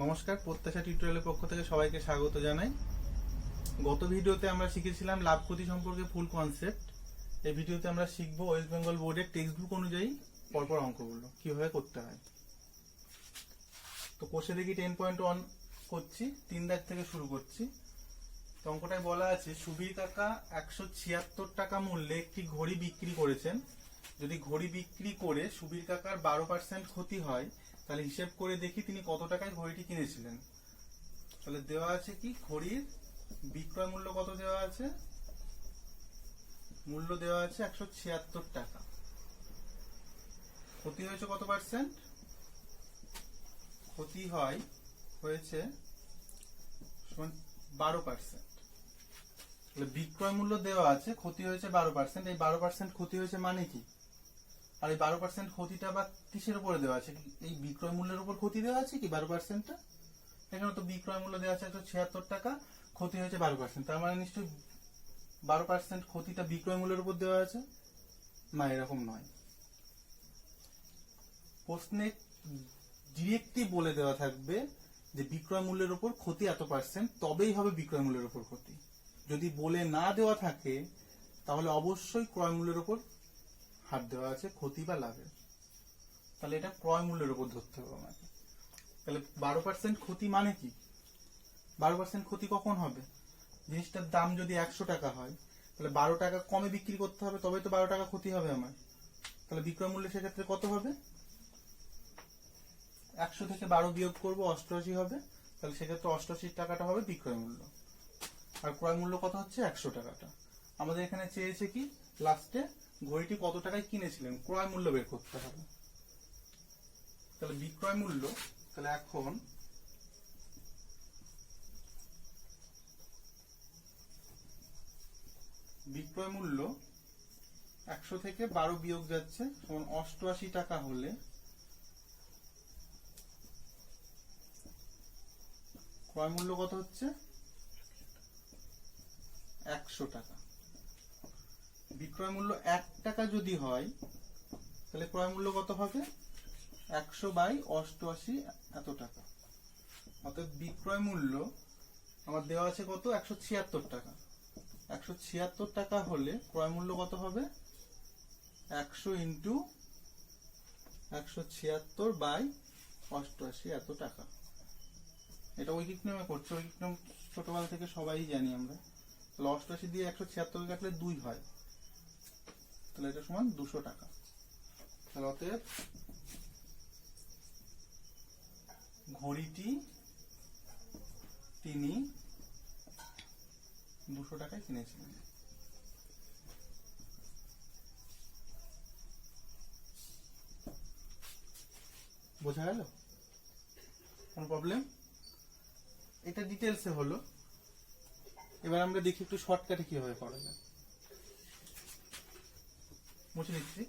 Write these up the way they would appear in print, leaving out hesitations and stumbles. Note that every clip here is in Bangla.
নমস্কার, প্রত্যাশা টিউটোরিয়ালের পক্ষ থেকে সবাইকে স্বাগত জানাই। গত ভিডিওতে আমরা শিখেছিলাম লাভ ক্ষতি সম্পর্কে ফুল কনসেপ্ট। এই ভিডিওতে আমরা শিখব ওয়েস্ট বেঙ্গল বোর্ডের টেক্সট বুক অনুযায়ী পরপর অঙ্কগুলো কিভাবে করতে হয়। তো কোষে দেখি 10.1 করছি, 3 দাগ থেকে শুরু করছি। তো অঙ্কটায় বলা আছে সুবীর কাকা 176 টাকা মূল্যে একটি ঘড়ি বিক্রি করেছেন। যদি ঘড়ি বিক্রি করে সুবীর কাকার 12% ক্ষতি হয়, তাহলে হিসেব করে দেখি তিনি কত টাকায় ঘড়িটি কিনেছিলেন। তাহলে দেওয়া আছে কি, ঘড়ির বিক্রয় মূল্য কত দেওয়া আছে, মূল্য দেওয়া আছে 176 টাকা। ক্ষতি হয়েছে কত পার্সেন্ট, ক্ষতি হয়েছে 12%। তাহলে বিক্রয় মূল্য দেওয়া আছে, ক্ষতি হয়েছে 12%। এই 12% ক্ষতি হয়েছে মানে কি, আর এই 12% ক্ষতিটা বা কিসের উপরে দেওয়া আছে, এই বিক্রয় মূল্যের উপর ক্ষতি দেওয়া আছে কি 12%টা। এখানে তো বিক্রয় মূল্য দেওয়া আছে 176 টাকা, ক্ষতি হয়েছে 12%, তার মানে নিশ্চয়ই 12% ক্ষতিটা বিক্রয় মূল্যের উপর দেওয়া আছে না, এরকম নয়। প্রশ্নে ডিরেক্টলি বলে দেওয়া থাকবে যে বিক্রয় মূল্যের উপর ক্ষতি এত পার্সেন্ট, তবেই হবে বিক্রয় মূল্যের উপর ক্ষতি। যদি বলে না দেওয়া থাকে তাহলে অবশ্যই ক্রয় মূল্যের উপর হাত দেওয়া আছে ক্ষতি বা লাভের, তাহলে এটা ক্রয় মূল্যের উপর ধরতে হবে আমাকে। তাহলে 12% ক্ষতি মানে কি, 12% ক্ষতি কখন হবে, জিনিসটার দাম যদি 100 টাকা হয় তাহলে 12 টাকা কমে বিক্রি করতে হবে, তবে তো 12 টাকা ক্ষতি হবে আমার। তাহলে বিক্রয় মূল্য সেক্ষেত্রে কত হবে, 100 থেকে 12 বিয়োগ করবো 88 হবে। তাহলে সেক্ষেত্রে 88 টাকাটা হবে বিক্রয় মূল্য, আর ক্রয় মূল্য কত হচ্ছে 100 টাকাটা। আমাদের এখানে চেয়েছে কি, লাস্টে ঘড়িটি কত টাকায় কিনেছিলেন, ক্রয় মূল্য বের করতে হবে। তাহলে বিক্রয় মূল্য, তাহলে এখন বিক্রয় মূল্য 100 থেকে 12 বিয়োগ যাচ্ছে সমান 88 টাকা হলে ক্রয় মূল্য কত হচ্ছে 100 টাকা। বিক্রয় মূল্য 1 টাকা যদি হয় তাহলে ক্রয় মূল্য কত হবে 100/88 এত টাকা। অর্থাৎ বিক্রয় মূল্য আমার দেওয়া আছে কত 176 টাকা। 176 টাকা হলে ক্রয় মূল্য কত হবে 100 ইন্টু 176/88 এত টাকা। এটা ঐকিক নিয়মে করছে, ঐকিক নিয়ম ছোটবেলা থেকে সবাই জানি আমরা। তাহলে 88 দিয়ে 176 কাটলে 2 হয়, তাহলে এটা সমান 200 টাকা। তাহলে অতএব ঘড়িটি তিনি 200 টাকায় কিনেছিলেন। বোঝা গেল, কোন প্রবলেম, এটা ডিটেলসে হলো। এবার আমরা দেখি একটু শর্টকাটে কিভাবে করা যায়। মুছে দিচ্ছি।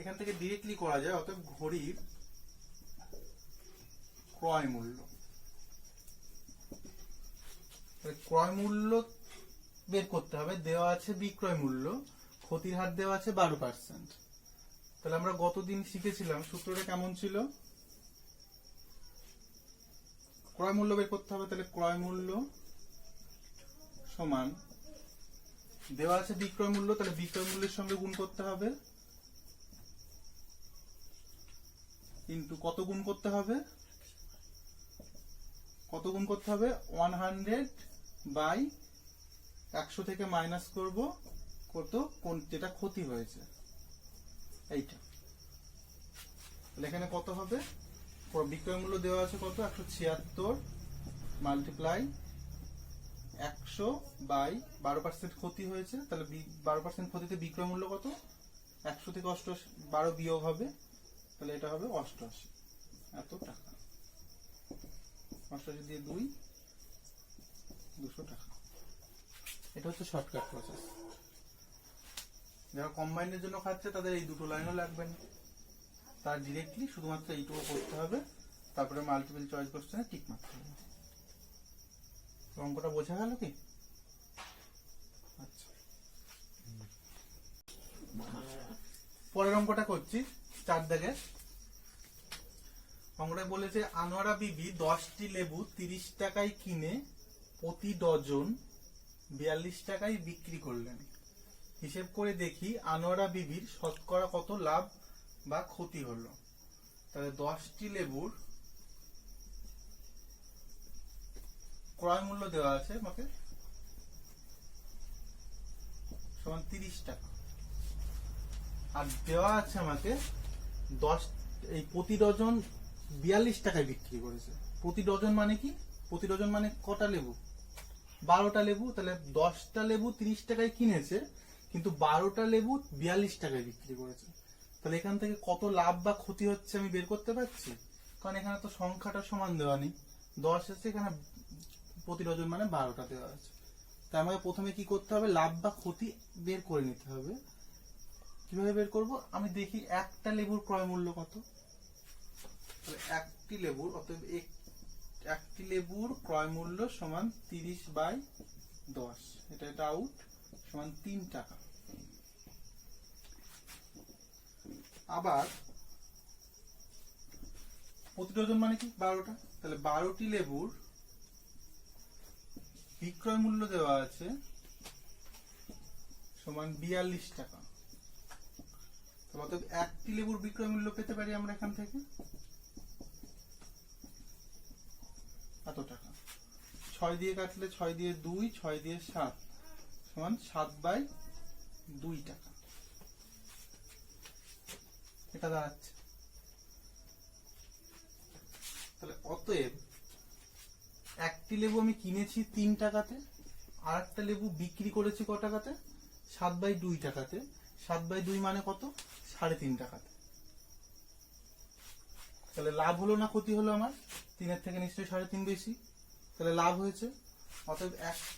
এখান থেকে ডিরেক্টলি করা যায়। অতএব ঘড়ির ক্রয় মূল্য, ক্রয় মূল্য বের করতে হবে। দেওয়া আছে বিক্রয় মূল্য, ক্ষতির হার দেওয়া আছে 12%। তাহলে আমরা গতদিন শিখেছিলাম সূত্রটা কেমন ছিল, ক্রয় মূল্য বের করতে হবে। তাহলে ক্রয় মূল্য সমান দেওয়া আছে বিক্রয় মূল্য, তাহলে বিক্রয় মূল্যের সঙ্গে গুণ করতে হবে, কিন্তু কত গুণ করতে হবে, 100/100 থেকে মাইনাস করব কত, কোন যেটা ক্ষতি হয়েছে এইটা। তাহলে এখানে কত হবে, বিক্রয় মূল্য দেওয়া আছে কত 176 মাল্টিপ্লাই 100/12% ক্ষতি হয়েছে। তাহলে 12% ক্ষতিতে বিক্রয় মূল্য কত, 100 থেকে 12 বিয়োগ হবে, তাহলে এটা হবে 88 এত টাকা। 88 দিয়ে 2, 200 টাকা। এটা হচ্ছে শর্টকাট প্রসেস। যারা কম্বাইনের জন্য খাচ্ছে তাদের এই দুটো লাইনও লাগবে না, তার ডিরেক্টলি শুধুমাত্র এইটুকু করতে হবে, তারপরে মাল্টিপল চয়েস কোশ্চেনে টিক মারতে হবে। অঙ্কটা বোঝা গেল কি? আচ্ছা। পরের অঙ্কটা করছি 4 দাগে। অঙ্কটা বলেছে আনোয়ারা বিবি 10টি লেবু 30 টাকায় কিনে প্রতি ডজন 42 টাকায় বিক্রি করলেন। হিসেব করে দেখি আনোয়ারা বিবির শতকরা কত লাভ বা ক্ষতি হলো। তাহলে 10টি লেবুর ক্রয় মূল্য দেওয়া আছে আমাকে সমান 30 টাকা, আর দেওয়া আছে আমাকে 10 এই প্রতি ডজন 42 টাকায় বিক্রি করেছে। প্রতি ডজন মানে কি? প্রতি ডজন মানে কটা লেবু? 12টা লেবু। তাহলে 10টা লেবু 30 টাকায় কিনেছে, কিন্তু 12টা লেবু 42 টাকায় বিক্রি করেছে। তাহলে এখান থেকে কত লাভ বা ক্ষতি হচ্ছে আমি বের করতে পারছি, কারণ এখানে তো সংখ্যাটা সমান দেওয়া নেই। 10 আছে, এখানে প্রতি ডজন মানে 12টা দেওয়া আছে। তাই আমাকে প্রথমে কি করতে হবে? লাভ বা ক্ষতি বের করে নিতে হবে। কিভাবে বের করব? আমি দেখি একটা লেবুর ক্রয় মূল্য কত। একটি লেবুর, অতএব একটি লেবুর ক্রয় মূল্য সমান 30/10, এটা আউট, সমান 3 টাকা। আবার প্রতি ডজন মানে কি? 12টা। তাহলে 12টি লেবুর বিক্রয় মূল্য দেওয়া আছে সমান 42 টাকা। অতএব একটি লেবুর বিক্রয় মূল্য পেতে পারি আমরা এখান থেকে এত টাকা। 6 দিয়ে কাটলে 6 দিয়ে 2, 6 দিয়ে 7 সমান 7/2 টাকা। এটা দাঁড়াচ্ছে। তাহলে অতএব একটি লেবু আমি কিনেছি 3 টাকাতে, আর একটা লেবু বিক্রি করেছি কত টাকাতে? 7/2 টাকাতে। 7/2 মানে কত? 3.5 টাকাতে। তাহলে লাভ হলো না ক্ষতি হলো আমার? 3-এর থেকে নিশ্চয়ই 3.5 বেশি, তাহলে লাভ হয়েছে। অতএব একটি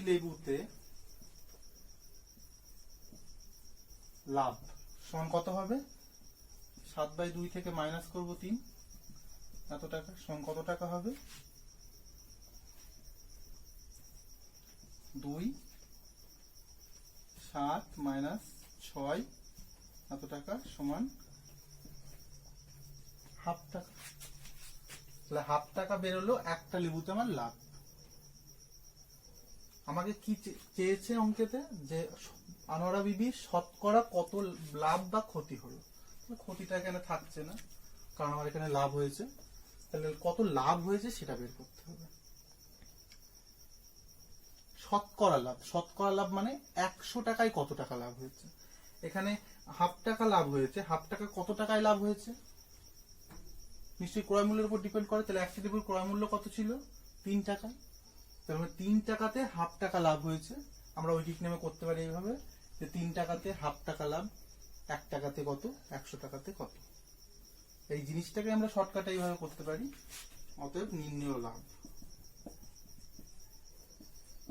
লেবুতে লাভ সমান কত হবে? 7/2 থেকে মাইনাস করবো 3, এত টাকা সমান কত টাকা হবে? 2, 7 মাইনাস 6 এত টাকা সমান হাফ টাকা। তাহলে হাফ টাকা বেরোলো একটা লেবুতে আমার লাভ। আমাকে কি চেয়েছে অঙ্কেতে? যে আনোয়ারা বিবির শতকরা কত লাভ বা ক্ষতি হলো। ক্ষতিটা এখানে থাকছে না, কারণ আমার এখানে লাভ হয়েছে। তাহলে কত লাভ হয়েছে সেটা বের করতে হবে। শতকরা লাভ, শতকরা লাভ মানে 100 টাকায় কত টাকা লাভ হয়েছে। এখানে হাফ টাকা লাভ হয়েছে, হাফ টাকা কত টাকায় লাভ হয়েছে? নিশ্চয়ই ক্রয় মূল্যের উপর ডিপেন্ড করে। তাহলে একটি লেবুর ক্রয় মূল্য কত ছিল? 3 টাকা। তাহলে 3 টাকাতে হাফ টাকা লাভ হয়েছে। আমরা ওই ঠিক নেমে করতে পারি এইভাবে, যে 3 টাকাতে হাফ টাকা লাভ, 1 টাকাতে কত, 100 টাকাতে কত। এই জিনিসটাকে আমরা শর্টকাটে এইভাবে করতে পারি। অতএব নির্ণেয় লাভ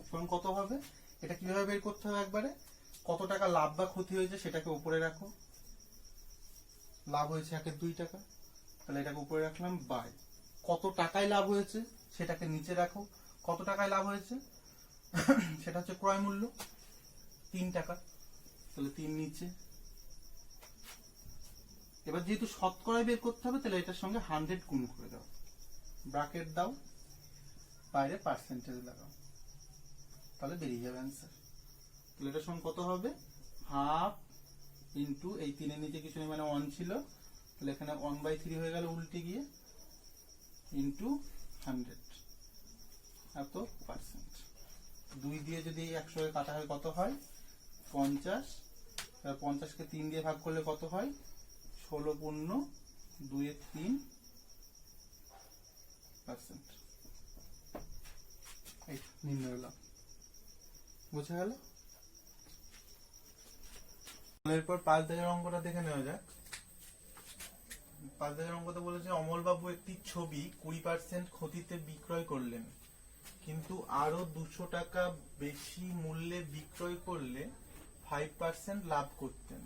সমান কত হবে? এটা কিভাবে বের করতে হবে? একবারে কত টাকা লাভ বা ক্ষতি হয়েছে সেটাকে উপরে রাখো। লাভ হয়েছে 1/2 টাকা, তাহলে এটাকে উপরে রাখলাম। বাই কত টাকায় লাভ হয়েছে সেটাকে নিচে রাখো। কত টাকায় লাভ হয়েছে সেটা হচ্ছে ক্রয় মূল্য 3 টাকা, তাহলে 3 নিচে। এবার যেহেতু শতকরায় বের করতে হবে, তাহলে এটার সঙ্গে 100 গুণ করে দাও, ব্র্যাকেট দাও, বাইরে পার্সেন্টেজ লাগাও, তাহলে বেরিয়ে যাবে অ্যান্সার। তাহলে এটার সঙ্গে কত হবে? হাফ ইন্টু এই 3-এর নিচে কিছু নেই মানে 1 ছিল, তাহলে এখানে 1/3 হয়ে গেল উল্টে গিয়ে, ইন্টু 100 এত পার্সেন্ট। 2 দিয়ে যদি 100 কাটা হয় কত হয়? 50। 50কে 3 দিয়ে ভাগ করলে কত হয়? 16/2/3%। এই নির্ণয় লাভ বুঝে গেল। এরপর 5 দাগের অঙ্কটা দেখে নেওয়া যাক। 5 দাগের অঙ্কতে বলেছে অমলবাবু একটি ছবি 20% ক্ষতিতে বিক্রয় করলেন, কিন্তু আরো 200 টাকা বেশি মূল্যে বিক্রয় করলে 5% লাভ করতেন।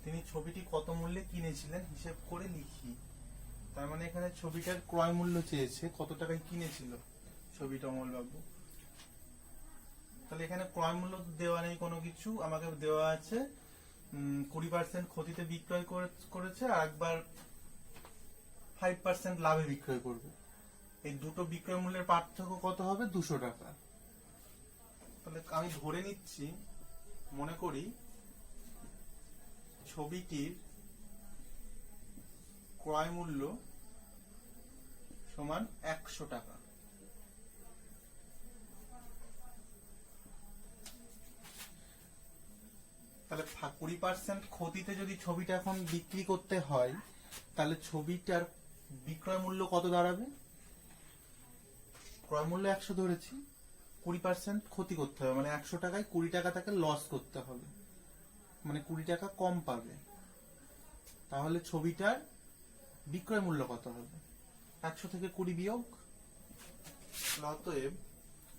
তিনি ছবিটি কত মূল্যে কিনেছিলেন হিসেব করে লিখি। তার মানে এখানে ছবিটার ক্রয় মূল্য চেয়েছে, কত টাকায় কিনেছিল ছবিটা অমলবাবু। তাহলে এখানে ক্রয় মূল্য দেওয়া নেই কোনো কিছু, আমাকে দেওয়া আছে 20% ক্ষতিতে বিক্রয় করেছে, আর একবার 5% লাভে বিক্রয় করবে। এই দুটো বিক্রয় মূল্যের পার্থক্য কত হবে? 200 টাকা। তাহলে আমি ধরে নিচ্ছি, মনে করি ছবিটির ক্রয় মূল্য সমান 100 টাকা। তাহলে 20% ক্ষতিতে যদি ছবিটা এখন বিক্রি করতে হয়, তাহলে ছবিটার বিক্রয় মূল্য কত দাঁড়াবে? ক্রয় মূল্য 100 ধরেছি, 20% ক্ষতি করতে হবে, মানে 100 টাকায় 20 টাকা তাকে লস করতে হবে, মানে 20 টাকা কম পাবে। তাহলে ছবিটার বিক্রয় মূল্য কত হবে? 100 থেকে 20 বিয়োগ। অতএব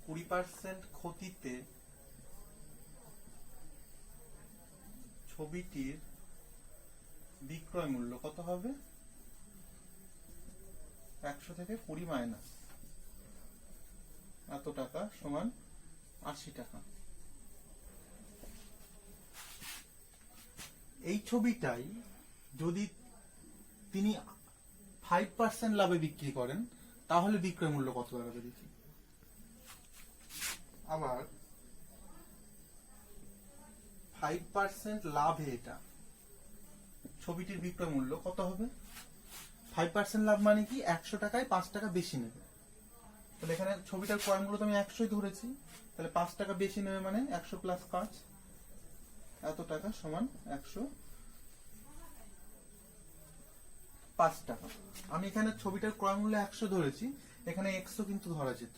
20% ক্ষতিতে ছবিটির বিক্রয় মূল্য কত হবে? 100 থেকে 20 মাইনাস এত টাকা সমান 80 টাকা। এই ছবিটাই যদি তিনি 5% লাভে বিক্রি করেন, তাহলে বিক্রয় মূল্য কত দাঁড়াবে দেখি। আবার 5% লাভে এটা ছবিটির বিক্রয় মূল্য কত হবে? 5% লাভ মানে কি? 100 টাকায় 5 টাকা বেশি নেবে। তাহলে এখানে ছবিটার ক্রয় মূল্য তো আমি 100ই ধরেছি, তাহলে 5 টাকা বেশি নেবে, মানে 100 প্লাস 5 এত টাকা সমান 105 টাকা। আমি এখানে ছবিটার ক্রয় মূল্য 100 ধরেছি, এখানে এক্সও কিন্তু ধরা যেত।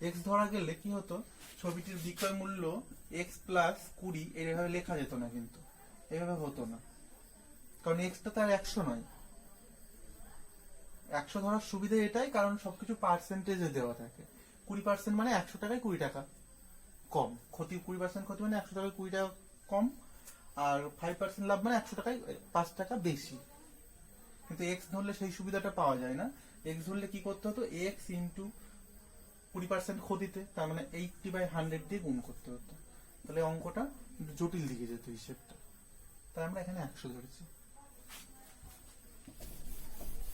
এক্স ধরা গেলে কি হতো? ছবিটির বিক্রয় মূল্য এক্স প্লাস 20 এইভাবে লেখা যেত না, কিন্তু এইভাবে হতো না, কারণ এক্সটা তো আর 100 নয়। 100 ধরার সুবিধা এটাই, কারণ সবকিছু পার্সেন্টেজে দেওয়া থাকে। 20% মানে 100 টাকায় 20 টাকা কম ক্ষতি, 20% ক্ষতি মানে 100 টাকায় 20 টাকা কম, আর 5% লাভ মানে 100 টাকায় 5 টাকা বেশি। কিন্তু এক্স ধরলে সেই সুবিধাটা পাওয়া যায় না। এক্স ধরলে কি করতে হতো? এক্স ইন্টু 20% ক্ষতিতে, তার মানে 80/100 দিয়ে গুণ করতে হতো, তাহলে অঙ্কটা জটিল দিকে যেত হিসেবটা। তাই আমরা এখানে 100 ধরেছি।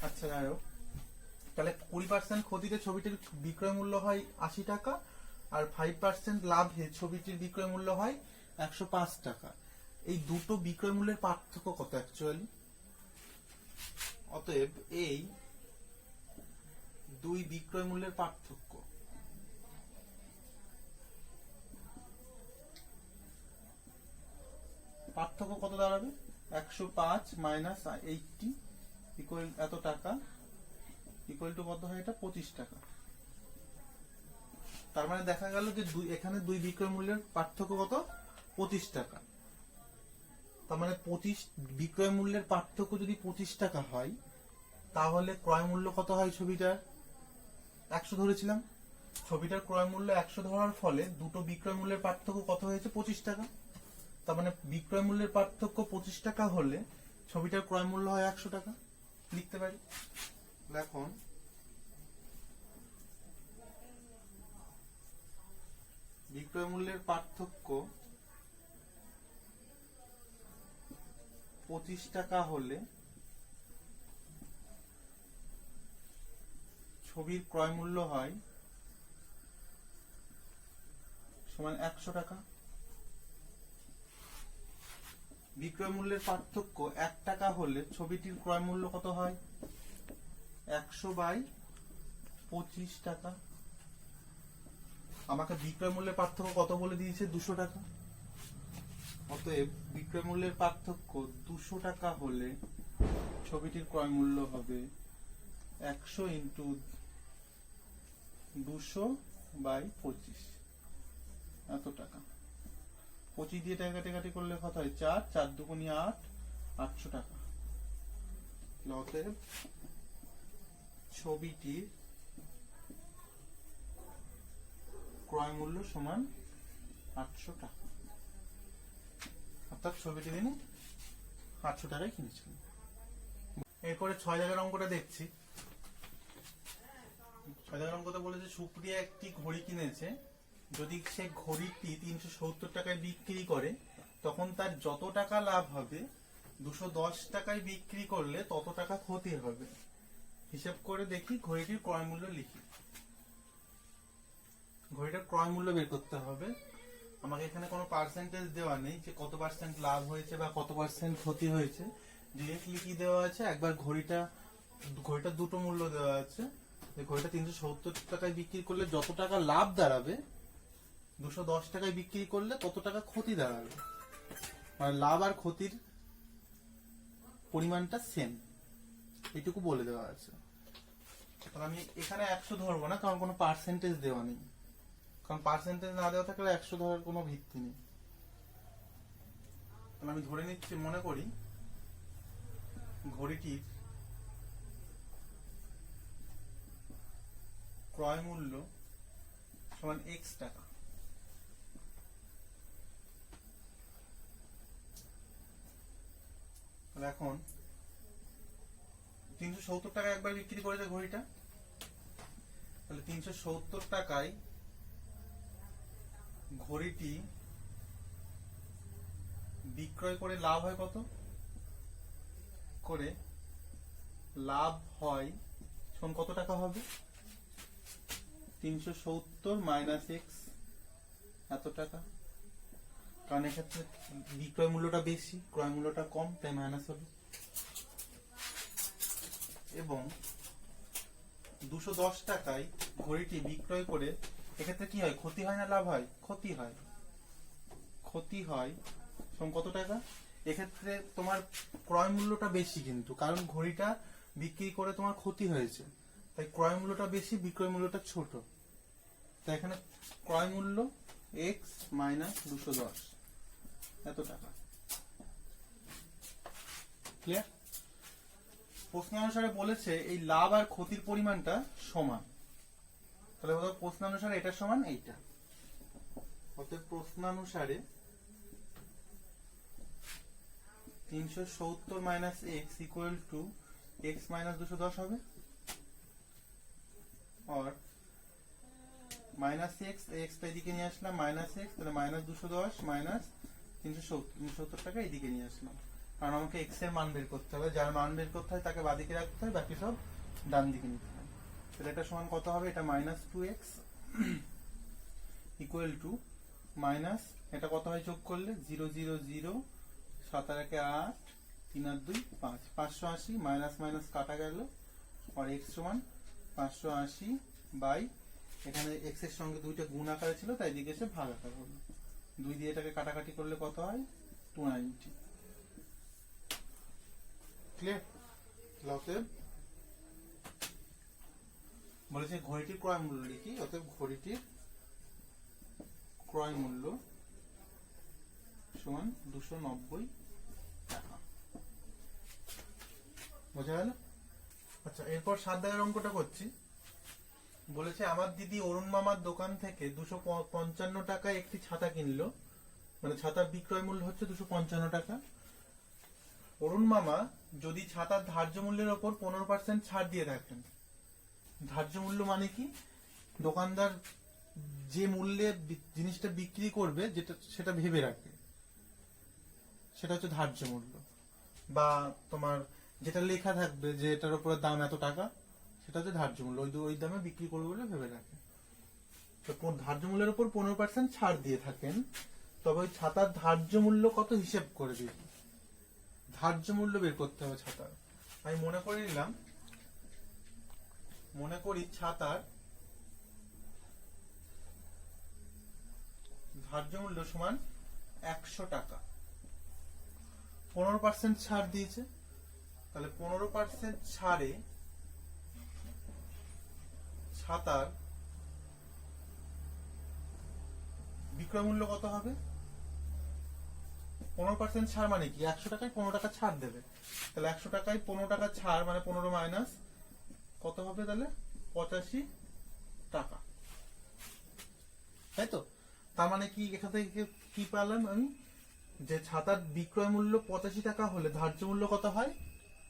আচ্ছা, যাই হোক, তাহলে 20% ক্ষতিতে ছবিটির বিক্রয় মূল্য হয় 80 টাকা, আর 5% লাভে ছবিটির বিক্রয় মূল্য হয় 105 টাকা। এই দুটো বিক্রয় মূল্যের পার্থক্য কত অ্যাকচুয়ালি? অতএব এই দুই বিক্রয় মূল্যের পার্থক্য কত দাঁড়াবে? 105 মাইনাস 80 ইকুয়াল এত টাকা, ইকুয়াল টু কত হয়? এটা 25 টাকা। তার মানে দেখা গেল যে এখানে দুই বিক্রয় মূল্যের পার্থক্য কত? 25 টাকা। তার মানে বিক্রয় মূল্যের পার্থক্য যদি 25 টাকা হয়, তাহলে ক্রয় মূল্য কত হয় ছবিটার? 100 ধরেছিলাম, ছবিটার ক্রয় মূল্য 100 ধরার ফলে দুটো বিক্রয় মূল্যের পার্থক্য কত হয়েছে? 25 টাকা। তার মানে বিক্রয় মূল্যের পার্থক্য 25 টাকা হলে ছবিটার ক্রয় মূল্য হয় 100 টাকা, লিখতে পারি। এখন বিক্রয় মূল্যের পার্থক্য 25 টাকা হলে ছবির ক্রয় মূল্য হয় সমান 100 টাকা। বিক্রয় মূল্যের পার্থক্য 1 টাকা হলে ছবিটির ক্রয় মূল্য কত হয়? 100/25 টাকা। আমাকে বিক্রয় মূল্যের পার্থক্য কত বলে দিয়েছে? 200 টাকা। অতএব বিক্রয় মূল্যের পার্থক্য 200 টাকা হলে ছবিটির ক্রয় মূল্য হবে 100 ইন্টু 200/25 এত টাকা। 25 দিয়ে কাটাকাটি করলে কত হয়? 4 4 দুগুণে 8, 800 টাকা। অতএব ছবিটির ক্রয় মূল্য সমান 800 টাকা। অর্থাৎ ছবিটি তিনি 800 টাকায় কিনেছিলেন। এরপরে 6 দাগের অঙ্কটা দেখছি। 6 দাগের অঙ্কটা বলেছে সুপ্রিয়া একটি ঘড়ি কিনেছে, যদি সে ঘড়িটি 370 টাকায় বিক্রি করে, তখন তার যত টাকা লাভ হবে 210 টাকায় বিক্রি করলে তত টাকা ক্ষতি হবে। হিসাব করে দেখি, ঘড়িটির ক্রয় মূল্য লিখি। ঘড়িটার ক্রয় মূল্য বের করতে হবে। আমাকে এখানে কোনো পার্সেন্টেজ দেওয়া নেই যে কত পার্সেন্ট লাভ হয়েছে বা কত পার্সেন্ট ক্ষতি হয়েছে। ডিরেক্টলি কি দেওয়া আছে, একবার ঘড়িটার দুটো মূল্য দেওয়া আছে। ঘড়িটা 370 টাকায় বিক্রি করলে যত টাকা লাভ দাঁড়াবে, 210 টাকায় বিক্রি করলে তত টাকা ক্ষতি দাঁড়াবে। মানে লাভ আর ক্ষতির পরিমাণটা সেম, এইটুকু বলে দেওয়া আছে। তাহলে আমি এখানে 100 ধরবো না, কারণ কোনো পার্সেন্টেজ দেওয়া নেই। কারণ পার্সেন্টেজ না দেওয়া থাকলে 100 ধরার কোনো ভিত্তি নেই। তাহলে আমি ধরে নিচ্ছি, মনে করি ঘড়িটির ক্রয় মূল্য সমান x টাকা। এখন 370 টাকায় একবার বিক্রি করেছে ঘড়িটা, তাহলে 370 টাকায় ঘড়িটি বিক্রয় করে লাভ হয় কত করে? লাভ হয় শোন কত টাকা হবে? 370 মাইনাস এক্স, এত টাকা। কারণ এক্ষেত্রে বিক্রয় মূল্যটা বেশি, ক্রয় মূল্যটা কম, তাই মাইনাস হবে। এবং 210 টাকায় ঘড়িটি বিক্রয় করে, এক্ষেত্রে কি হয়, ক্ষতি হয় না লাভ হয়? ক্ষতি হয়। ক্ষতি হয় কত টাকা? এক্ষেত্রে তোমার ক্রয় মূল্যটা বেশি, কিন্তু কারণ ঘড়িটা বিক্রি করে তোমার ক্ষতি হয়েছে, তাই ক্রয় মূল্যটা বেশি, বিক্রয় মূল্যটা ছোট। তাই এখানে ক্রয় মূল্য x মাইনাস 210, এত টাকা। ক্লিয়ার? প্রশ্ন অনুসারে বলেছে এই লাভ আর ক্ষতির পরিমাণটা সমান। তাহলে প্রশ্ন অনুসারে এটা সমান এইটা। অতএব প্রশ্নানুসারে 370 minus x equal to x minus 210 হবে। और মাইনাস x, টা এদিকে নিয়ে আসলাম, মাইনাস x, তাহলে মাইনাস 210 মাইনাস 370 টাকা এদিকে নিয়ে আসলাম। কারণ আমাকে x এর মান বের করতে হবে, যার মান বের করতে হয় তাকে বাদিকে রাখতে হয়, বাকি সব ডান দিকে নিতে হয়। তাহলে এটা সমান কত হবে? এটা minus 2x equal to minus, এটা কত হয় যোগ করলে? 0 0 0, 7 আর 1 8, 3 আর 2 5, 580 মাইনাস মাইনাস কাটা গেল। আর x সমান 580 বাই, এখানে x এর সঙ্গে দুইটা গুণ আকারে ছিল, তাই দিকে এসে ভাগ আকার হলো। 2 দিয়ে এটাকে কাটাকাটি করলে কত হয়? 290। ক্লিয়ার? অতএব বলেছে ঘড়িটির ক্রয় মূল্য লিখি। অতএব ঘড়িটির ক্রয় মূল্য সমান 290 টাকা। বোঝা গেল? আচ্ছা, এরপর 7 দাগের অঙ্কটা করছি। বলেছে আমার দিদি অরুণ মামার দোকান থেকে 255 টাকায় একটি ছাতা কিনলো, মানে ছাতার বিক্রয় মূল্য হচ্ছে 255 টাকা। অরুণ মামা যদি ছাতার ধার্য মূল্যের ওপর 15% ছাড় দিয়ে থাকেন। ধার্য মূল্য মানে কি? দোকানদার যে মূল্যে জিনিসটা বিক্রি করবে, যেটা সেটা ভেবে রাখে, সেটা হচ্ছে ধার্য মূল্য। বা তোমার যেটা লেখা থাকবে যে এটার উপরে দাম এত টাকা, সেটা হচ্ছে ধার্য মূল্য, ওই দামে বিক্রি করবে বলে ভেবে রাখে। তো ধার্য মূল্যের উপর 15% ছাড় দিয়ে থাকেন, তবে ওই ছাতার ধার্য মূল্য কত হিসেব করে দিই, ধার্য মূল্য বের করতে হবে ছাতার। আমি মনে করে নিলাম, মনে করি ছাতার ধার্য মূল্য সমান 100 টাকা। 15% ছাড় দিয়েছে, তাহলে 15% ছাড়ে ছাতার বিক্রয় মূল্য কত হবে? 15% ছাড় মানে কি? 100 টাকায় 15 টাকা ছাড় দেবে, তাহলে 100 টাকায় 15 টাকা ছাড় মানে 15 মাইনাস কত হবে? তাহলে 85 টাকা, তাই তো? তার মানে কি এখান থেকে কি পেলাম আমি? যে ছাতার বিক্রয় মূল্য 85 টাকা হলে ধার্য মূল্য কত হয়?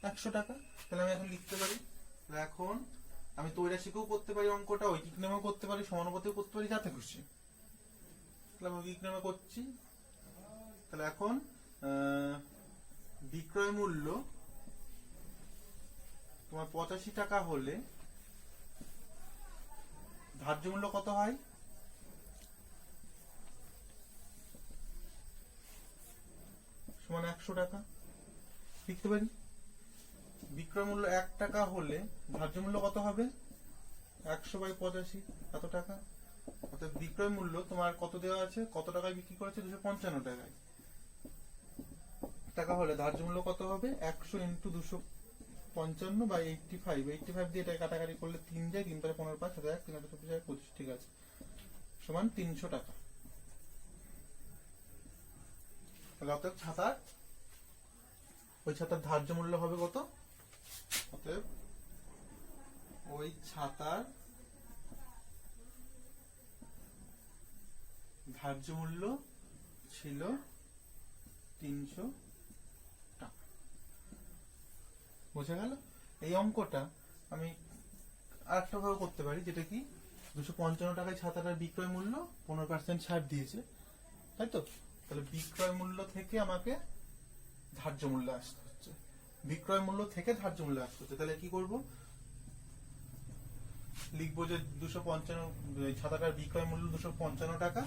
100 টাকা। তাহলে আমি এখন লিখতে পারি, এখন আমি তৈরাশিকেও করতে পারি অঙ্কটা, ঐকিক নিয়মেও করতে পারি, সমানুপাতেও করতে পারি, যাতে খুশি। তাহলে আমি ঐকিক নিয়মে করছি। তাহলে এখন বিক্রয় মূল্য তোমার 85 টাকা হলে ধার্য মূল্য কত হয়? সমান 100 টাকা লিখতে পারি। বিক্রয় মূল্য 1 টাকা হলে ধার্য মূল্য কত হবে? 100/85 এত টাকা। অর্থাৎ বিক্রয় মূল্য তোমার কত দেওয়া আছে, কত টাকায় বিক্রি করেছে? 255 টাকায়। টাকা হলে ধার্য মূল্য কত হবে? 100 × 255/85। 85 দিয়ে এটা কাটাকাটি করলে 3 যায়, 3 × 15 5 3 3 25, ঠিক আছে, সমান 300 টাকা। তাহলে অতএব ওই ছাতার ধার্য মূল্য হবে কত? অতএব ওই ছাতার ধার্য মূল্য ছিল 300 টাকা। বোঝা গেল? এই অঙ্কটা আমি আরেকটা ভাবে করতে পারি, যেটা কি 255 টাকায় ছাতাটার বিক্রয় মূল্য, 15% ছাড় দিয়েছে, তাই তো? তাহলে বিক্রয় মূল্য থেকে আমাকে ধার্য মূল্য আসতে হচ্ছে, বিক্রয় মূল্য থেকে ধার্য মূল্য আসতে হচ্ছে। তাহলে কি করব? লিখবো যে 255 ছাতাটার বিক্রয় মূল্য 255 টাকা।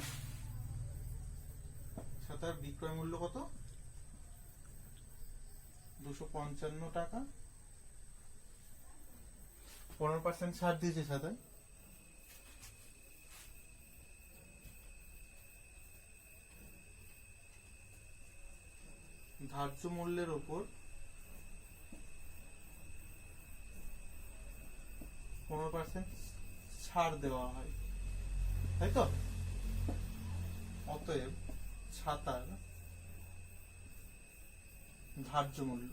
ছাতার বিক্রয় মূল্য কত? 255 টাকা। 15% ছাড় দিয়েছে ছাতায়। ধার্য মূল্যের উপর 15% ছাড় দেওয়া হয়, তাই তো? অতএব ছাতার ধার্য মূল্য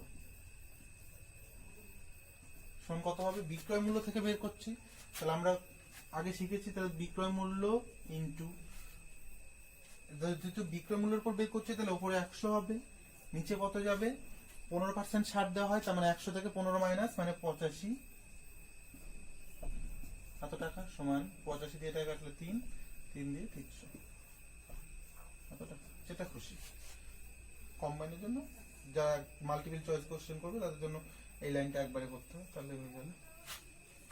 সমান কত হবে? বিক্রয় মূল্য থেকে বের করছি, তাহলে আমরা আগে শিখেছি, তাহলে বিক্রয় মূল্য ইন্টু, যেহেতু বিক্রয় মূল্যের উপর বের করছি তাহলে উপরে 100 হবে, নিচে কত যাবে? 15% ছাড় দেওয়া হয়, তার মানে 100 থেকে 15 মাইনাস, মানে 85 এত টাকা, সমান 85 দিয়ে টাকা কাটলে 3 দিয়ে 300 এত টাকা। যেটা খুশি। কম্বাইনের জন্য যারা মাল্টিপল চয়েস কোশ্চেন করবে তাদের জন্য এই লাইনটা একবারে করতে হবে, তাহলে হয়ে গেল।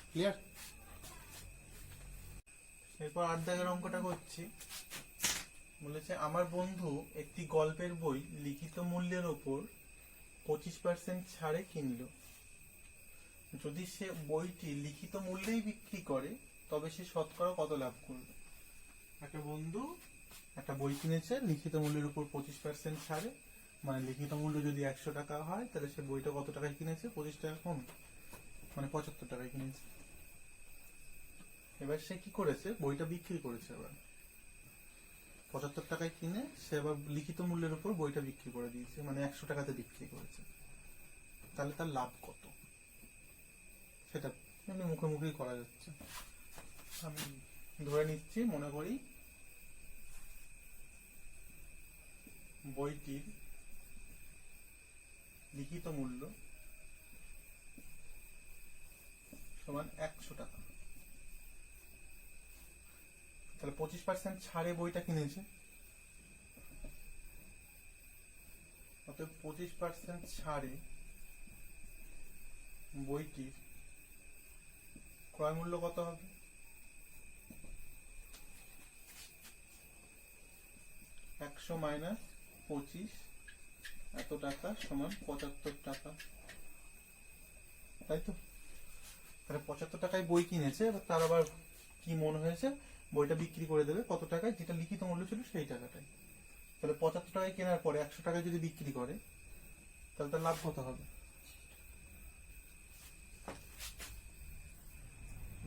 ক্লিয়ার? এরপর 8 দাগের অঙ্কটা করছি। বলেছে আমার বন্ধু একটি গল্পের বই লিখিত মূল্যের ওপর 25% ছাড়ে কিনলো। যদি সে বইটি লিখিত মূল্যেই বিক্রি করে তবে সে শতকরা কত লাভ করবে? একটা বন্ধু একটা বই কিনেছে লিখিত মূল্যের উপর 25% ছাড়ে, মানে লিখিত মূল্য যদি 100 টাকা হয় তাহলে সে বইটা কত টাকায় কিনেছে? 25 টাকা কম, মানে 75 টাকায় কিনেছে। এবার সে কি করেছে? বইটা বিক্রি করেছে। এবার 75 টাকায় কিনে সে আবার লিখিত মূল্যের উপর বইটা বিক্রি করে দিয়েছে, মানে 100 টাকাতে বিক্রি করেছে। তাহলে তার লাভ কত? সেটা এমনি মুখোমুখি করা যাচ্ছে। আমি ধরে নিচ্ছি, মনে করি বইটির লিখিত মূল্য সমান 100 টাকা। তাহলে 25% ছাড়ে বইটা কিনেছে, অতএব 25% ছাড়ে বইটির ক্রয় মূল্য কত হবে? 100 মাইনাস 25 এত টাকা, সমান 75 টাকা, তাই তো? তাহলে 75 টাকায় বই কিনেছে, এবার তার আবার কি মনে হয়েছে? বইটা বিক্রি করে দেবে কত টাকায়? যেটা লিখিত মূল্য ছিল সেই টাকাটাই। তাহলে 75 টাকায় কেনার পরে 100 টাকায় যদি বিক্রি করে তাহলে তার লাভ কত হবে?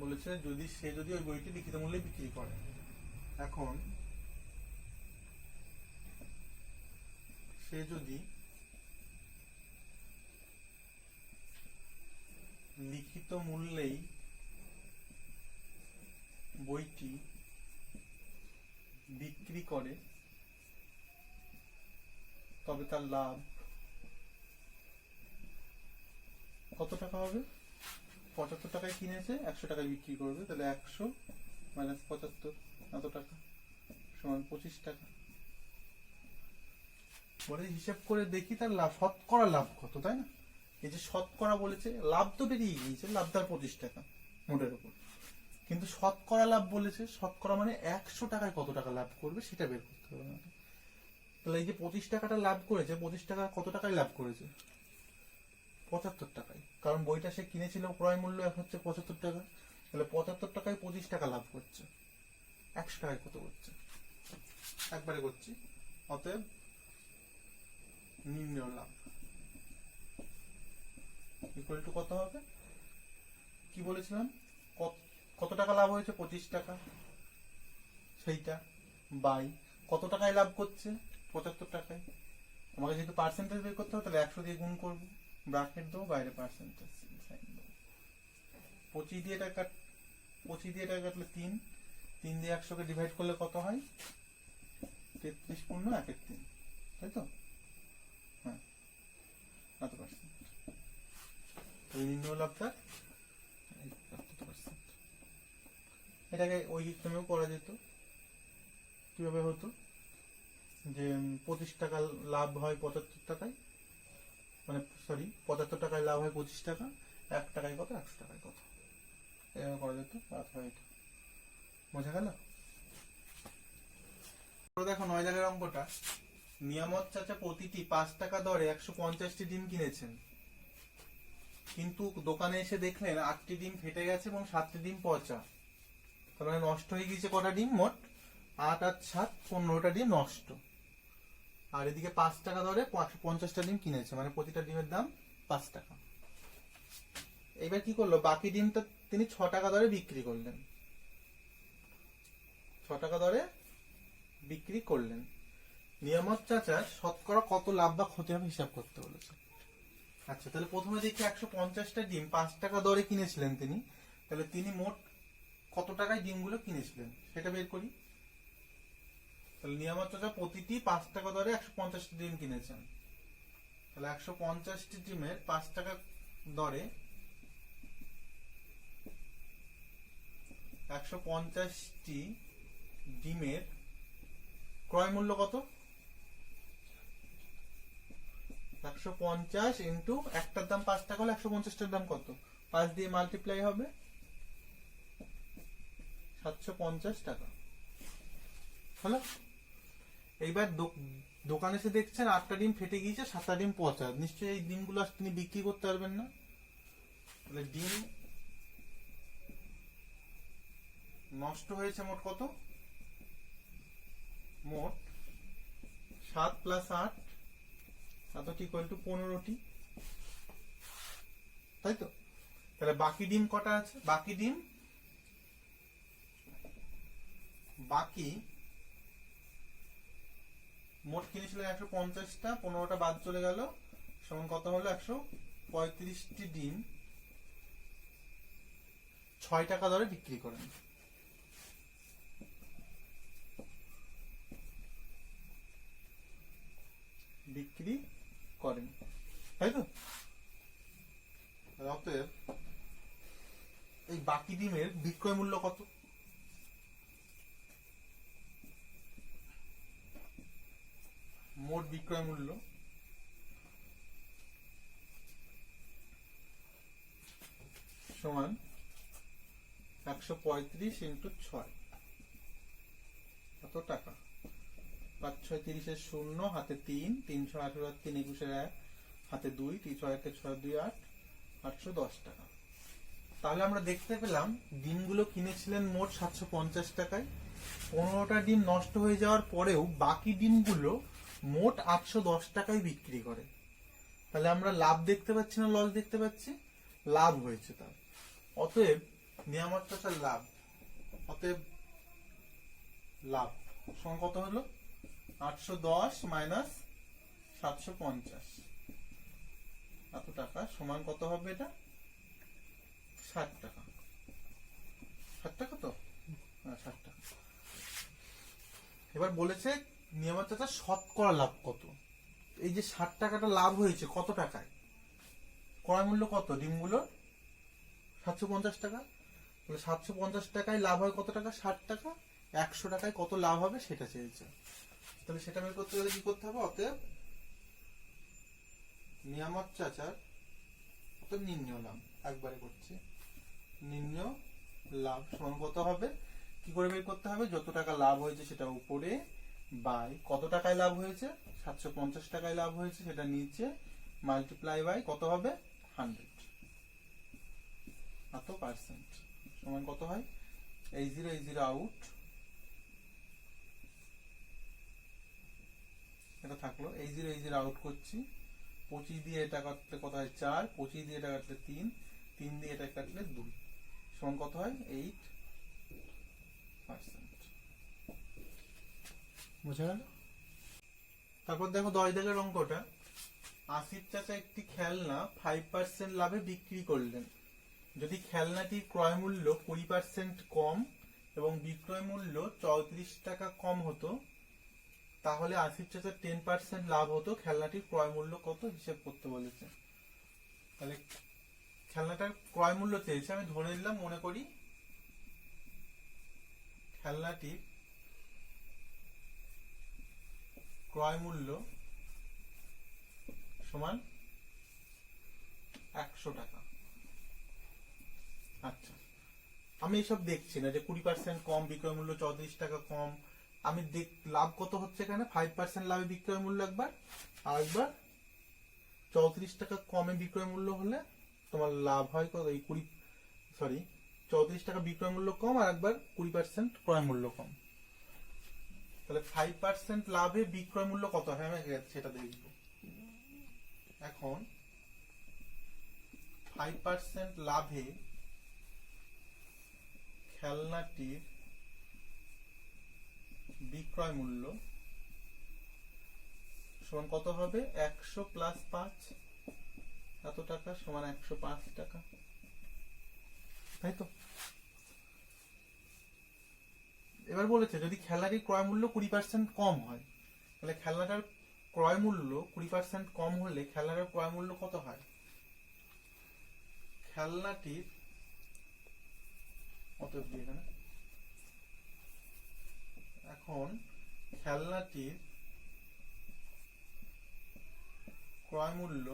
বলেছে যদি ওই বইটি লিখিত মূল্যে বিক্রি করে। এখন সে যদি লিখিত মূল্যেই বইটি বিক্রি করে তবে তার লাভ কত টাকা হবে? 75 টাকায় কিনেছে, 100 টাকায় বিক্রি করবে, তাহলে 100 মাইনাস 75 এত টাকা, সমান 25 টাকা। বলে হিসেব করে দেখি তার লাভ, শতকরা লাভ কত, তাই না? এই যে শতকরা বলেছে, লাভ তো বেরিয়ে গিয়েছে, লাভ তার 25 টাকা মোটের উপর, কিন্তু শতকরা লাভ বলেছে, শতকরা মানে 100 টাকায় কত টাকা লাভ করবে সেটা বের করতে হবে আমাকে। তাহলে এই যে 25 টাকাটা লাভ করেছে, 25 টাকা কত টাকায় লাভ করেছে? 75 টাকায়, কারণ বইটা সে কিনেছিল ক্রয় মূল্য হচ্ছে 75 টাকা, তাহলে 75 টাকায় 25 টাকা লাভ করছে, 100 টাকায় কত করছে? একবারে করছি। অতএব নির্ণয় লাভ ইকুয়াল টু কত হবে? কি বলেছিলাম, কত টাকা লাভ হয়েছে? 25 টাকা, সেইটা বাই কত টাকায় লাভ করছে? 75 টাকায়। আমাকে যেহেতু পার্সেন্টেজ বের করতে হবে, তাহলে 100 দিয়ে গুণ করবো, ব্র্যাকেট দেবো, বাইরে পার্সেন্টেজ সাইন দেবো। 25 দিয়ে টাকা কাটলে 3 দিয়ে 100 কে ডিভাইড করলে কত হয়? 33 পূর্ণ 1/3, তাই তো? হ্যাঁ, কত পার্সেন্ট? নির্ণয় লাভটা এটাকে ওই সিস্টেমেও করা যেত। কিভাবে হতো? যে 25 টাকা লাভ হয় 75 টাকায়, মানে সরি 75 টাকায় লাভ হয় 25 টাকা, 1 টাকায় কত? 100 টাকায় কত? এভাবে করা যেত। অথবা এটা বোঝা গেল? দেখো 9 দাগের অঙ্কটা, নিয়ামত চাচা প্রতিটি 5 টাকা দরে 150টি ডিম কিনেছেন, কিন্তু দোকানে এসে দেখলেন 8টি ডিম ফেটে গেছে এবং 7টি ডিম পচা। তার মানে নষ্ট হয়ে গিয়েছে কটা ডিম? মোট 8 আর 7 15টা ডিম নষ্ট। আর এদিকে 5 টাকা দরে 150টা ডিম কিনেছে, মানে প্রতিটা ডিমের দাম 5 টাকা। এবার কি করলো? বাকি ডিমটা তিনি 6 টাকা দরে বিক্রি করলেন, 6 টাকা দরে বিক্রি করলেন। নিয়ামত চাচা শতকরা কত লাভ বা ক্ষতি হবে হিসাব করতে বলেছে। আচ্ছা, তাহলে প্রথমে দেখি 150টা ডিম 5 টাকা দরে কিনেছিলেন তিনি, তাহলে তিনি মোট কত টাকায় ডিমগুলো কিনেছিলেন সেটা বের করি। তাহলে নিয়ামত চাচা প্রতিটি 5 টাকা দরে 150টি ডিম কিনেছেন, তাহলে 150টি ডিমের 5 টাকা দরে 150টি ডিমের ক্রয় মূল্য কত? 150 ইন্টু একটার দাম 5 টাকা হলে 150টার দাম কত? 5 দিয়ে মাল্টিপ্লাই হবে, 750 টাকা হলো। এইবার দোকানে এসে দেখছেন 8টা ডিম ফেটে গিয়েছে, 7টা ডিম পচা। নিশ্চয়ই এই ডিমগুলো তিনি বিক্রি করতে পারবেন না, তাহলে ডিম নষ্ট হয়েছে মোট কত? মোট 7 + 8 ইকুয়াল টু 15টি, তাই তো? তাহলে বাকি ডিম কটা আছে? বাকি মোট কিনেছিলেন 150টা, 15টা বাদ চলে গেল, সমান কত হলো? 135টি ডিম 6 টাকা দরে বিক্রি করেন। তাই তো? অতএব এই বাকি ডিমের বিক্রয় মূল্য কত? মোট বিক্রয় মূল্য সমান 135 ইন্টু 6, কত টাকা? 5 6 30 0, হাতে 3, 318 আর 3 21 1, হাতে 2, 3 6 1 6 2 8, 810 টাকা। তাহলে আমরা দেখতে পেলাম ডিমগুলো কিনেছিলেন মোট 750 টাকায়, 15টা ডিম নষ্ট হয়ে যাওয়ার পরেও বাকি ডিমগুলো মোট 810 টাকায় বিক্রি করে। তাহলে আমরা লাভ দেখতে পাচ্ছি না লস দেখতে পাচ্ছি? লাভ হয়েছে তার। অতএব নিয়ামত চাচার লাভ, অতএব লাভ সমান কত হলো? 810 মাইনাস 750 এত টাকা সমান কত হবে? এটা 60 টাকা। 60 টাকা তো? হ্যাঁ, 60 টাকা। এবার বলেছে নিয়ামত চাচা শতকরা লাভ কত। এই যে 60 টাকাটা লাভ হয়েছে কত টাকায়? ক্রয় মূল্য কত ডিমগুলো? 750 টাকা। তাহলে 750 টাকায় লাভ হয় কত টাকা? 60 টাকা। 100 টাকায় কত লাভ হবে সেটা চেয়েছে। তাহলে সেটা বের করতে গেলে কি করতে হবে? অতএব নিয়ামত চাচার অর্থাৎ নিম্ন লাভ, একবারে করছি, নিম্ন লাভ সমান কত হবে, কি করে বের করতে হবে, যত টাকা লাভ হয়েছে সেটা উপরে বাই কত টাকায় লাভ হয়েছে, 750 টাকায় লাভ হয়েছে সেটা নিচে, মাল্টিপ্লাই বাই কত হবে 100, এত পার্সেন্ট সমান কত হয়, এই জিরো আউট, এটা থাকলো, এই জিরো আউট করছি, 25 দিয়ে এটা কাটলে কত হয় 4, 25 দিয়ে এটা কাটলে 3, 3 দিয়ে এটা কাটলে 2, সমান কত হয় 8%। বুঝা গেল? তারপর দেখো 10 দাগের অঙ্কটা, আসিফ চাচা একটি খেলনা 5% লাভে বিক্রি করলেন। যদি খেলনাটির ক্রয় মূল্য 20% কম এবং বিক্রয় মূল্য 34 টাকা কম হতো, তাহলে আসিফ চাচার 10% লাভ হতো। খেলনাটির ক্রয় মূল্য কত হিসেব করতে বলেছে। তাহলে খেলনাটার ক্রয় মূল্য চেয়েছে, আমি ধরে নিলাম, মনে করি খেলনাটির ক্রয় মূল্য সমান 100 টাকা। আচ্ছা, আমি এসব দেখছি না যে 20% কম, বিক্রয় মূল্য 34 টাকা কম, আমি লাভ কত হচ্ছে এখানে, 5% লাভে বিক্রয় মূল্য একবার, আর একবার 34 টাকা কমে বিক্রয় মূল্য হলে তোমার লাভ হয় কত, এই 34 টাকা বিক্রয় মূল্য কম, আর একবার 20% ক্রয় মূল্য কম। তাহলে 5% লাভে বিক্রয় মূল্য কত হয় আমি সেটা দেখব। এখন 5% লাভে খেলনাটির বিক্রয় মূল্য সমান কত হবে, 100 প্লাস 5, এত টাকা সমান 105 টাকা, তাই তো? এবার বলেছে যদি খেলনাটির ক্রয় মূল্য 20% কম হয়, তাহলে খেলনাটার ক্রয় মূল্য 20% কম হলে খেলনাটার ক্রয় মূল্য কত হয়। খেলনাটির এখন খেলনাটির ক্রয় মূল্য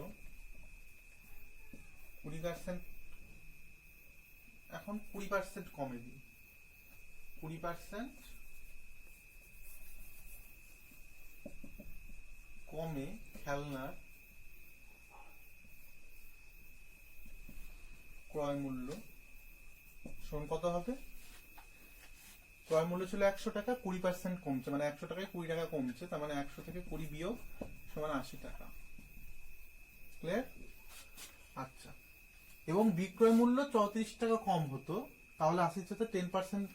20%, এখন 20% কমে দিই, 20% কমে খেলনার ক্রয় মূল্য সমান কত হবে, ক্রয় মূল্য ছিল 100 টাকা, 20% কমছে, মানে 100 টাকায় 20 টাকা কমছে, তার মানে 100 থেকে 20 বিয়োগ সমান 80 টাকা। ক্লিয়ার? আচ্ছা, এবং বিক্রয় মূল্য 34 টাকা কম হতো, তাহলে আসিফ চাচার 10%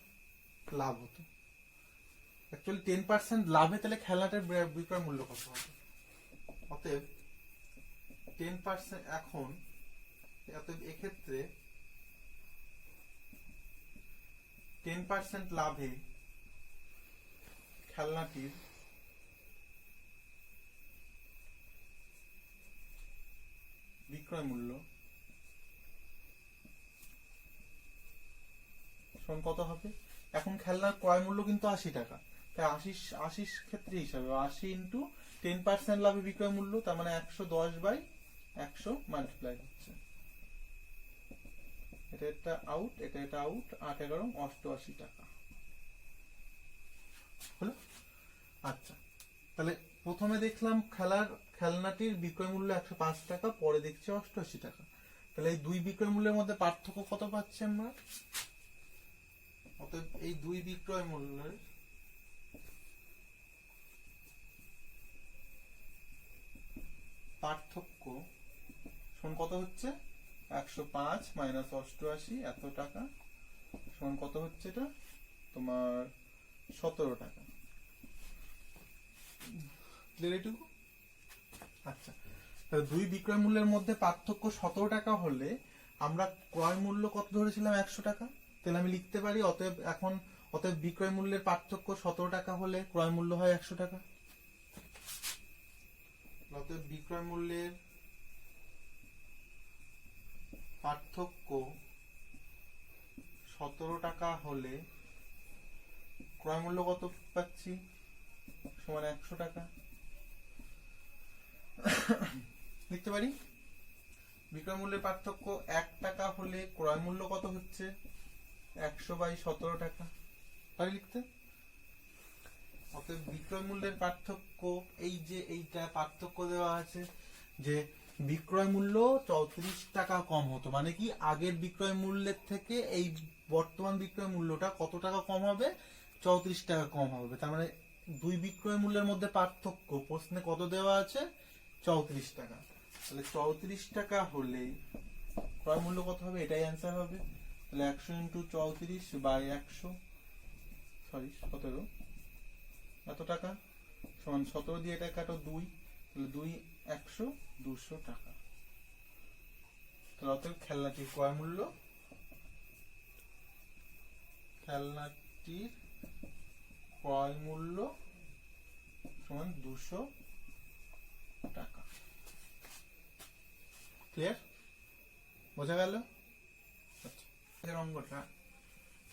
লাভ হতো। অ্যাকচুয়ালি 10% লাভে তাহলে খেলনাটার বিক্রয় মূল্য কত হবে, অতএব 10% এখন, অতএব এক্ষেত্রে 10% লাভে খেলনাটির বিক্রয় মূল্য সমান কত হবে, এখন খেলনার ক্রয় মূল্য কিন্তু 80 টাকা, তাই 80 ক্ষেত্রে হিসাবে 80 ইন্টু 10% লাভে বিক্রয় মূল্য, তার মানে 110/100 মাল্টিপ্লাই হচ্ছে, এটা আউট, এটা আউট, 8 11 88 টাকা হলো। আচ্ছা, তাহলে প্রথমে দেখলাম খেলনাটির বিক্রয় মূল্য 105 টাকা, পরে দেখছি 88 টাকা। তাহলে এই দুই বিক্রয় মূল্যের মধ্যে পার্থক্য কত পাচ্ছি আমরা, অতএব এই দুই বিক্রয় মূল্যের পার্থক্য সমান কত হচ্ছে, 105 মাইনাস 88 এত টাকা সমান কত হচ্ছে, এটা তোমার 17 টাকা। আচ্ছা, তাহলে দুই বিক্রয় মূল্যের মধ্যে পার্থক্য 17 টাকা হলে আমরা ক্রয় মূল্য কত ধরেছিলাম, 100 টাকা। তাহলে আমি লিখতে পারি অতএব বিক্রয় মূল্যের পার্থক্য 17 টাকা হলে ক্রয় মূল্য হয় 100 টাকা। অতএব বিক্রয় মূল্যের পার্থক্য 17 টাকা হলে ক্রয় মূল্য কত পাচ্ছি, সমান 100 টাকা। লিখতে পারি বিক্রয় মূল্যের পার্থক্য 1 টাকা হলে ক্রয় মূল্য কত হচ্ছে 100/17 টাকা, পারি লিখতে। অতএব বিক্রয় মূল্যের পার্থক্য, এই যে এইটা পার্থক্য দেওয়া আছে যে বিক্রয় মূল্য 34 টাকা কম হতো, মানে কি আগের বিক্রয় মূল্যের থেকে এই বর্তমান বিক্রয় মূল্যটা কত টাকা কম হবে, 34 টাকা কম হবে। তার মানে দুই বিক্রয় মূল্যের মধ্যে পার্থক্য প্রশ্নে কত দেওয়া আছে, 34 টাকা। তাহলে 34 টাকা হলে ক্রয় মূল্য কত হবে, এটাই অ্যান্সার হবে। তাহলে 100 × 34/100 17 এত টাকা সমান 17 দিয়ে এটা কাটো 2, তাহলে 2 100 200 টাকা। তাহলে অতএব খেলনাটির ক্রয় মূল্য, খেলনাটির ক্রয় মূল্য সমান 200 টাকা। ক্লিয়ার, বোঝা গেল? আচ্ছা, অঙ্কটা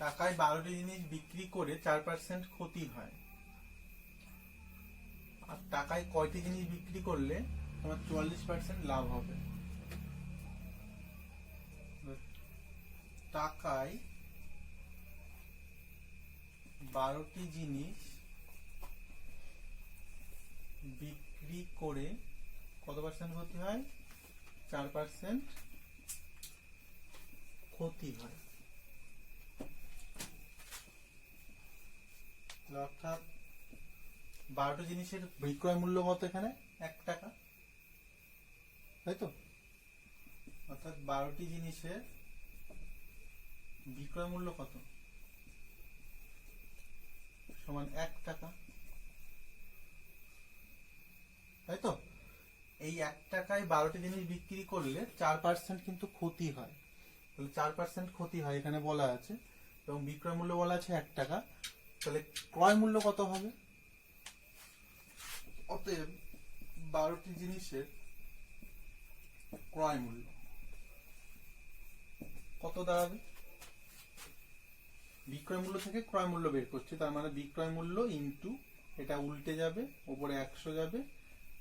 টাকায় 12টি জিনিস বিক্রি করে 4% ক্ষতি হয়, আর টাকায় কয়টি জিনিস বিক্রি করলে তোমার 44% লাভ হবে। টাকায় 12টি জিনিস বিক্রি করে কত পার্সেন্ট ক্ষতি হয়, 4% ক্ষতি হয়। অর্থাৎ 12টি জিনিসের বিক্রয় মূল্য কত, এখানে 1 টাকা, তাই তো? অর্থাৎ 12টি জিনিসের বিক্রয় মূল্য কত, সমান 1 টাকা, তাই তো? এই 1 টাকায় 12টি জিনিস বিক্রি করলে 4% কিন্তু ক্ষতি হয়। তাহলে 4% ক্ষতি হয় এখানে বলা আছে, এবং বিক্রয় মূল্য বলা আছে 1 টাকা। তাহলে ক্রয় মূল্য কত হবে? অতএব 12টি জিনিসের ক্রয় মূল্য কত দাঁড়াবে, বিক্রয় মূল্য থেকে ক্রয় মূল্য বের করছি, তার মানে বিক্রয় মূল্য ইনটু এটা উল্টে যাবে, উপরে 100 যাবে,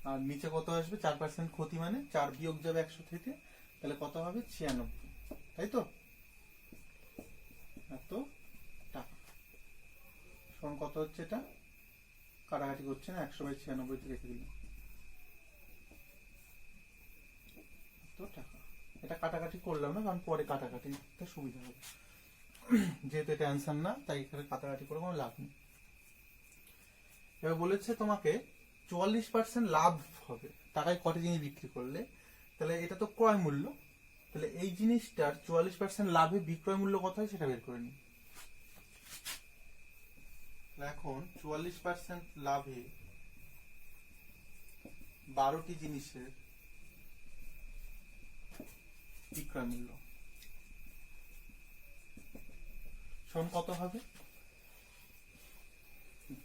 আর নিচে কত আসবে, 4% ক্ষতি মানে 4 বিয়োগ যাবে 100 থেকে, তাহলে কত হবে, 96, তাই তো? এত টাকা সমান কত হচ্ছে, এটা কাটাকাটি করছে না, 100/96 রেখে দিলাম, এত টাকা। এটা কাটাকাটি করলাম না, কারণ পরে কাটাকাটিতে সুবিধা হবে, যেহেতু এটা অ্যান্সার না, তাই এখানে কাটাকাটি করে কোনো লাভ নেই। এবার বলেছে তোমাকে 44% লাভ হবে টাকায় কটি জিনিস বিক্রি করলে, তাহলে এটা তো ক্রয় মূল্য, তাহলে এই জিনিসটার 44% লাভে বিক্রয় মূল্য কত হয় সেটা বের করে নিই। এখন 44% লাভে 12টি জিনিসের বিক্রয় মূল্য সমান কত হবে,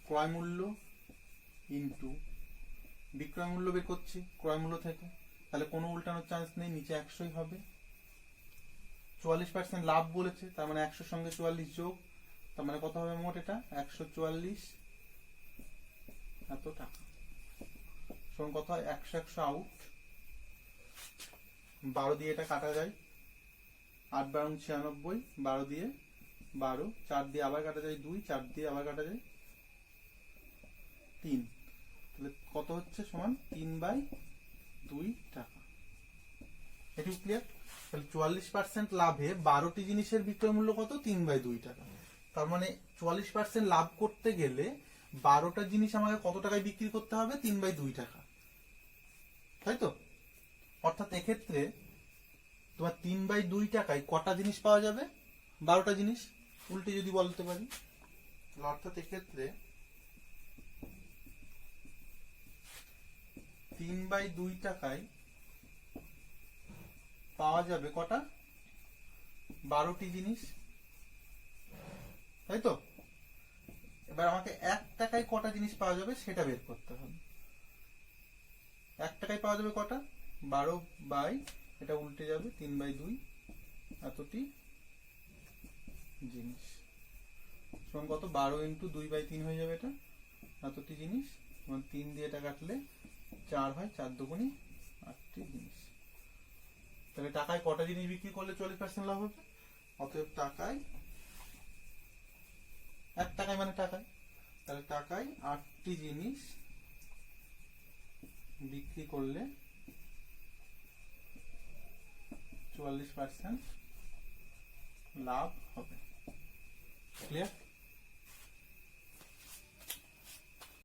ক্রয় মূল্য ইন্টু বিক্রয় মূল্য বের করছি ক্রয় মূল্য থেকে, তাহলে কোনো উল্টানোর চান্স নেই, নিচে 100ই হবে। 44% লাভ বলেছে, তার মানে 100 সঙ্গে 44 যোগ, তার মানে কত হবে মোট, এটা 144 এত টাকা। সমান কত হয়, 100 100 আউট, 12 দিয়ে এটা কাটা যায়, 8 12 96, 12 দিয়ে 12, 4 দিয়ে আবার কাটা যায় 2, 4 দিয়ে আবার কাটা যায় 3, তাহলে কত হচ্ছে, সমান 3/2 টাকা। এটি ক্লিয়ার? তাহলে 44% লাভে 12টি জিনিসের বিক্রয় মূল্য কত, 3/2 টাকা। তার মানে 44% লাভ করতে গেলে 12টা জিনিস আমাকে কত টাকায় বিক্রি করতে হবে, 3/2 টাকা, তাই তো? অর্থাৎ এক্ষেত্রে তোমার 3/2 টাকায় কটা জিনিস পাওয়া যাবে, 12টা জিনিস, উল্টে যদি বলতে পারি, অর্থাৎ এক্ষেত্রে 3/2 টাকায় পাওয়া যাবে কটা, 12টি জিনিস, তাই তো? এবার আমাকে 1 টাকায় কটা জিনিস পাওয়া যাবে সেটা বের করতে হবে। 1 টাকায় পাওয়া যাবে কটা, 12 বাই এটা উল্টে যাবে 3/2 এতটি জিনিস, সমান কত, 12 × 2/3 হয়ে যাবে, এটা এতটি জিনিস। 3 দিয়ে এটা কাটলে 4 হয়, 4 2 × 8টি জিনিস। তাহলে টাকায় কটা জিনিস বিক্রি করলে 40% লাভ হবে? অতএব টাকায়, 1 টাকায় মানে টাকায়, তাহলে টাকায় 8টি জিনিস বিক্রি করলে 44% লাভ হবে। ক্লিয়ার?